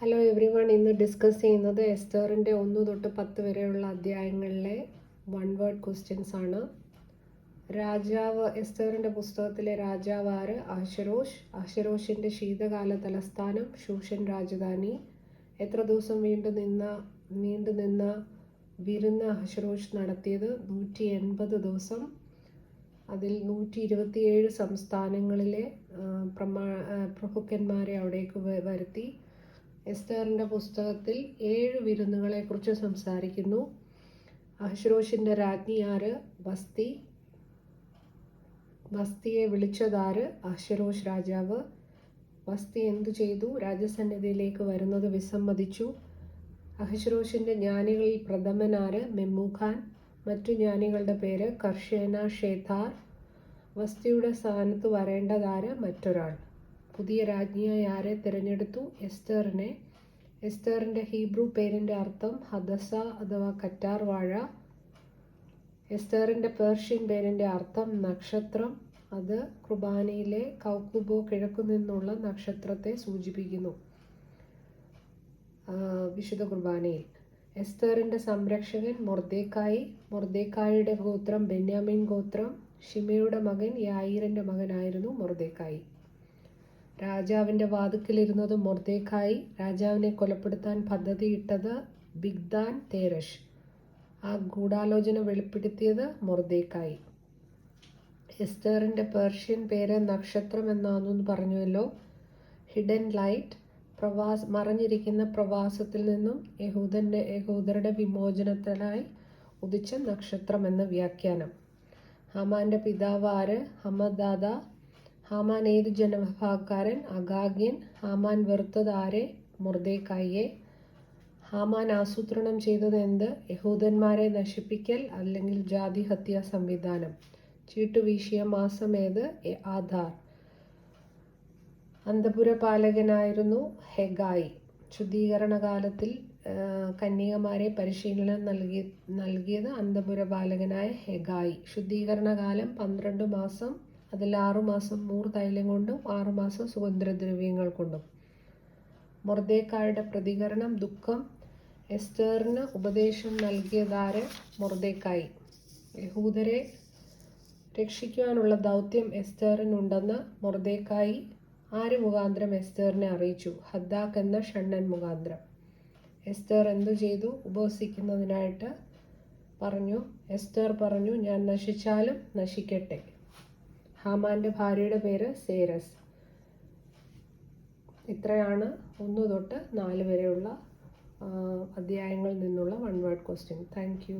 Hello every one. ഇന്ന് discuss ചെയ്യുന്നത് എസ്തറിൻ്റെ 1 തൊട്ട് 10 വരെയുള്ള അധ്യായങ്ങളിലെ വൺ വേർഡ് ക്വസ്റ്റ്യൻസ് ആണ്. എസ്തറിൻ്റെ പുസ്തകത്തിലെ രാജാവ് ആര്? അഹശ്വേരോഷ്. അഹശ്വേരോഷിൻ്റെ ശീതകാല തലസ്ഥാനം ശൂഷൻ രാജധാനി. എത്ര ദിവസം നീണ്ടുനിന്ന വിരുന്ന് അഹശ്വേരോഷ് നടത്തിയത്? 180 ദിവസം. അതിൽ 127 സംസ്ഥാനങ്ങളിലെ പ്രഭുക്കന്മാരെ അവിടേക്ക് വരുത്തി. എസ്തറിൻ്റെ പുസ്തകത്തിൽ 7 വിരുന്നുകളെക്കുറിച്ച് സംസാരിക്കുന്നു. അഹശ്വേരോഷിൻ്റെ രാജ്ഞി ആര്? വസ്തി. വസ്തിയെ വിളിച്ചതാര്? അഹശ്വേരോഷ് രാജാവ്. വസ്തി എന്തു ചെയ്തു? രാജസന്നിധിയിലേക്ക് വരുന്നത് വിസമ്മതിച്ചു. അഹശ്വേരോഷിൻ്റെ ജ്ഞാനികളിൽ പ്രഥമനാര്? മെമൂഖാൻ. മറ്റു ജ്ഞാനികളുടെ പേര് കർഷേന, ഷേഥാർ. വസ്തിയുടെ സ്ഥാനത്ത് വരേണ്ടതാര്? മറ്റൊരാൾ. പുതിയ രാജ്ഞിയായി ആരെ തിരഞ്ഞെടുത്തു? എസ്തറിനെ. എസ്തറിൻ്റെ ഹീബ്രു പേരിൻ്റെ അർത്ഥം ഹദസ അഥവാ കറ്റാർ വാഴ. എസ്തറിൻ്റെ പേർഷ്യൻ പേരിൻ്റെ അർത്ഥം നക്ഷത്രം. അത് കുർബാനയിലെ കൗക്കുബോ, കിഴക്കു നിന്നുള്ള നക്ഷത്രത്തെ സൂചിപ്പിക്കുന്നു. വിശുദ്ധ കുർബാനയിൽ എസ്തറിൻ്റെ സംരക്ഷകൻ മൊർദെഖായി. മൊർദെഖായിയുടെ ഗോത്രം ബെന്യാമിൻ ഗോത്രം. ഷിമെയുടെ മകൻ യായീറിൻ്റെ മകനായിരുന്നു മൊർദെഖായി. രാജാവിൻ്റെ വാതിക്കലിരുന്നത് മൊർദെഖായി. രാജാവിനെ കൊലപ്പെടുത്താൻ പദ്ധതിയിട്ടത് ബിഗ്ദാൻ തേരഷ്. ആ ഗൂഢാലോചന വെളിപ്പെടുത്തിയത് മൊർദെഖായി. എസ്തറിൻ്റെ പേർഷ്യൻ പേര് നക്ഷത്രം എന്നാണെന്ന് പറഞ്ഞുവല്ലോ. Hidden light. മറഞ്ഞിരിക്കുന്ന പ്രവാസത്തിൽ നിന്നും യഹൂദരുടെ വിമോചനത്തിനായി ഉദിച്ച നക്ഷത്രം എന്ന വ്യാഖ്യാനം. ഹാമാൻ്റെ പിതാവ് ആര്? ഹമദാദ. ഹാമാൻ ഏത് ജനവിഭാഗക്കാരൻ? അഗാഗ്യൻ. ഹാമാൻ വെറുത്തത് ആരെ? മൊർദെഖായിയെ. ഹാമാൻ ആസൂത്രണം ചെയ്തത് എന്ത്? യഹൂദന്മാരെ നശിപ്പിക്കൽ അല്ലെങ്കിൽ ജാതിഹത്യാ സംവിധാനം. ചീട്ടുവീശിയ മാസം ഏത്? ആധാർ. അന്തഃപുരപാലകനായിരുന്നു ഹെഗായി. ശുദ്ധീകരണ കാലത്തിൽ കന്യകമാരെ പരിശീലനം നൽകിയത് അന്തഃപുരപാലകനായ ഹെഗായി. ശുദ്ധീകരണകാലം 12 മാസം. അതിൽ 6 മാസം മൂർ തൈലം കൊണ്ടും 6 മാസം സുഗന്ധദ്രവ്യങ്ങൾ കൊണ്ടും. മൊർദെഖായിയുടെ പ്രതികരണം ദുഃഖം. എസ്തറിന് ഉപദേശം നൽകിയതാര്? മൊർദെഖായി. യഹൂദരെ രക്ഷിക്കുവാനുള്ള ദൗത്യം എസ്തറിനുണ്ടെന്ന് മൊർദെഖായി ആര് മുഖാന്തരം എസ്തറിനെ അറിയിച്ചു? ഹദ്ദാക്ക് എന്ന ഷണ്ഡൻ മുഖാന്തരം. എസ്തർ എന്തു ചെയ്തു? ഉപവസിക്കുന്നതിനായിട്ട് പറഞ്ഞു. എസ്തർ പറഞ്ഞു, ഞാൻ നശിച്ചാലും നശിക്കട്ടെ. ഹാമാൻ്റെ ഭാര്യയുടെ പേര് സേരസ്. ഇത്രയാണ് 1 തൊട്ട് 4 വരെയുള്ള അധ്യായങ്ങളിൽ നിന്നുള്ള one word question. Thank you.